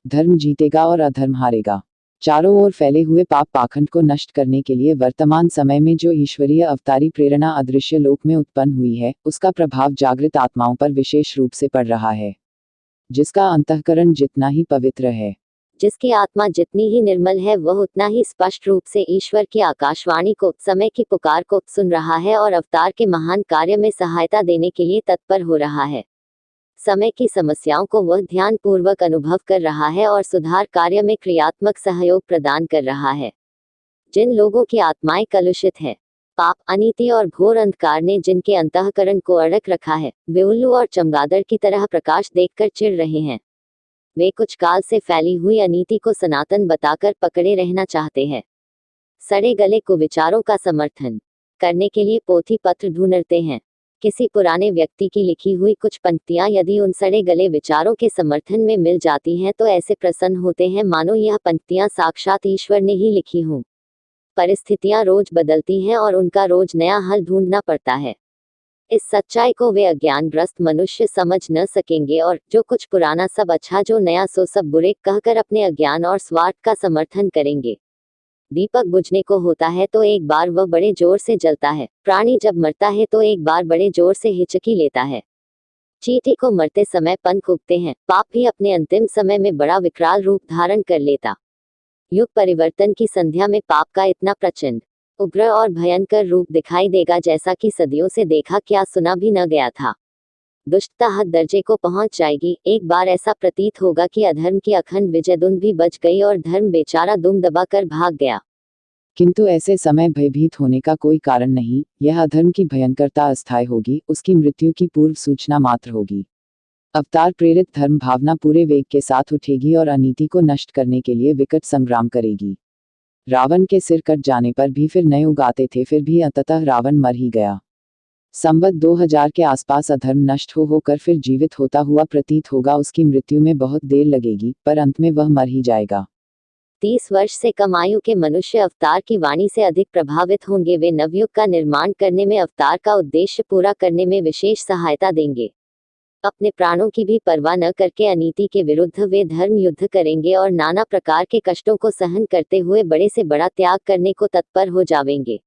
धर्म जीतेगा और अधर्म हारेगा। चारों ओर फैले हुए पाप पाखंड को नष्ट करने के लिए वर्तमान समय में जो ईश्वरीय अवतारी प्रेरणा अदृश्य लोक में उत्पन्न हुई है, उसका प्रभाव जागृत आत्माओं पर विशेष रूप से पड़ रहा है। जिसका अंतःकरण जितना ही पवित्र है, जिसकी आत्मा जितनी ही निर्मल है, वह उतना ही स्पष्ट रूप से ईश्वर की आकाशवाणी को, समय की पुकार को सुन रहा है और अवतार के महान कार्य में सहायता देने के लिए तत्पर हो रहा है। समय की समस्याओं को वह ध्यान पूर्वक अनुभव कर रहा है और सुधार कार्य में क्रियात्मक सहयोग प्रदान कर रहा है। जिन लोगों की आत्माएं कलुषित है, पाप, अनीति और घोर अंधकार ने जिनके अंतःकरण को अड़क रखा है, वे उल्लू और चमगादड़ की तरह प्रकाश देखकर चिढ़ रहे हैं। वे कुछ काल से फैली हुई अनीति को सनातन बताकर पकड़े रहना चाहते हैं। सड़े गले कुविचारों का समर्थन करने के लिए पोथी पत्र ढूंढते हैं। किसी पुराने व्यक्ति की लिखी हुई कुछ पंक्तियां यदि उन सड़े गले विचारों के समर्थन में मिल जाती हैं तो ऐसे प्रसन्न होते हैं मानो यह पंक्तियां साक्षात ईश्वर ने ही लिखी हों। परिस्थितियां रोज बदलती हैं और उनका रोज नया हल ढूंढना पड़ता है। इस सच्चाई को वे अज्ञानग्रस्त मनुष्य समझ न सकेंगे और जो कुछ पुराना सब अच्छा, जो नया सो सब बुरे कहकर अपने अज्ञान और स्वार्थ का समर्थन करेंगे। दीपक बुझने को होता है तो एक बार वह बड़े जोर से जलता है। प्राणी जब मरता है तो एक बार बड़े जोर से हिचकी लेता है। चींटी को मरते समय पंख उगते हैं। पाप भी अपने अंतिम समय में बड़ा विकराल रूप धारण कर लेता। युग परिवर्तन की संध्या में पाप का इतना प्रचंड, उग्र और भयंकर रूप दिखाई देगा जैसा कि सदियों से देखा क्या सुना भी न गया था। दुष्टता हद दर्जे को पहुंच जाएगी। एक बार ऐसा प्रतीत होगा कि अधर्म की अखंड विजयधुन भी बच गई और धर्म बेचारा दुम दबाकर भाग गया। किंतु ऐसे समय भयभीत होने का कोई कारण नहीं। यह अधर्म की भयंकरता अस्थायी होगी, उसकी मृत्यु की पूर्व सूचना मात्र होगी। अवतार प्रेरित धर्म भावना पूरे वेग के साथ उठेगी और अनीति को नष्ट करने के लिए विकट संग्राम करेगी। रावण के सिर कट जाने पर भी फिर नए उगाते थे, फिर भी अंततः रावण मर ही गया। संवत 2000 के आसपास अधर्म नष्ट होकर फिर जीवित होता हुआ प्रतीत होगा। उसकी मृत्यु में बहुत देर लगेगी, पर अंत में वह मर ही जाएगा। 30 वर्ष से कम आयु के मनुष्य अवतार की वाणी से अधिक प्रभावित होंगे। वे नवयुग का निर्माण करने में, अवतार का उद्देश्य पूरा करने में विशेष सहायता देंगे। अपने प्राणों की भी परवाह न करके अनीति के विरुद्ध वे धर्म युद्ध करेंगे और नाना प्रकार के कष्टों को सहन करते हुए बड़े से बड़ा त्याग करने को तत्पर हो जाएंगे।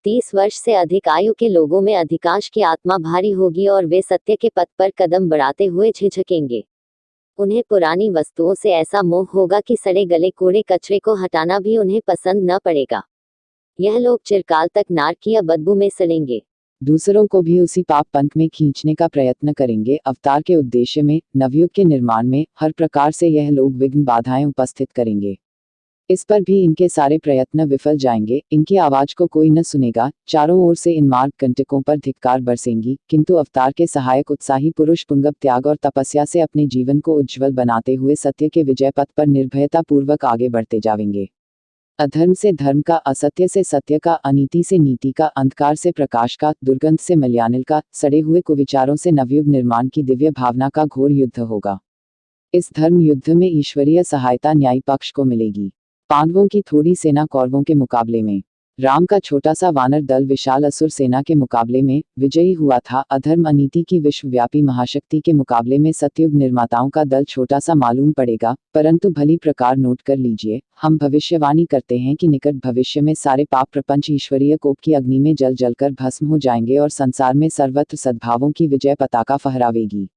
30 वर्ष से अधिक आयु के लोगों में अधिकांश की आत्मा भारी होगी और वे सत्य के पथ पर कदम बढ़ाते हुए झिझकेंगे। उन्हें पुरानी वस्तुओं से ऐसा मोह होगा कि सड़े गले कूड़े कचरे को हटाना भी उन्हें पसंद न पड़ेगा। यह लोग चिरकाल तक नारकीय बदबू में सड़ेंगे। दूसरों को भी उसी पाप पंथ में खींचने का प्रयत्न करेंगे। अवतार के उद्देश्य में, नवयुग के निर्माण में हर प्रकार से यह लोग विघ्न बाधाएं उपस्थित करेंगे। इस पर भी इनके सारे प्रयत्न विफल जाएंगे। इनकी आवाज को कोई न सुनेगा। चारों ओर से इन मार्ग कंटकों पर धिक्कार बरसेंगी, किंतु अवतार के सहायक उत्साही पुरुष पुंगव त्याग और तपस्या से अपने जीवन को उज्जवल बनाते हुए सत्य के विजय पथ पर निर्भयता पूर्वक आगे बढ़ते जाएंगे। अधर्म से धर्म का, असत्य से सत्य का, अनीति से नीति का, अंधकार से प्रकाश का, दुर्गंध से मलयानिल का, सड़े हुए कुविचारों से नवयुग निर्माण की दिव्य भावना का घोर युद्ध होगा। इस धर्म युद्ध में ईश्वरीय सहायता न्यायी पक्ष को मिलेगी। पांडवों की थोड़ी सेना कौरवों के मुकाबले में, राम का छोटा सा वानर दल विशाल असुर सेना के मुकाबले में विजयी हुआ था। अधर्म अनीति की विश्वव्यापी महाशक्ति के मुकाबले में सतयुग निर्माताओं का दल छोटा सा मालूम पड़ेगा, परंतु भली प्रकार नोट कर लीजिए, हम भविष्यवाणी करते हैं कि निकट भविष्य में सारे पाप प्रपंच ईश्वरीय कोप की अग्नि में जल जलकर भस्म हो जाएंगे और संसार में सर्वत्र सद्भावों की विजय पताका फहरावेगी।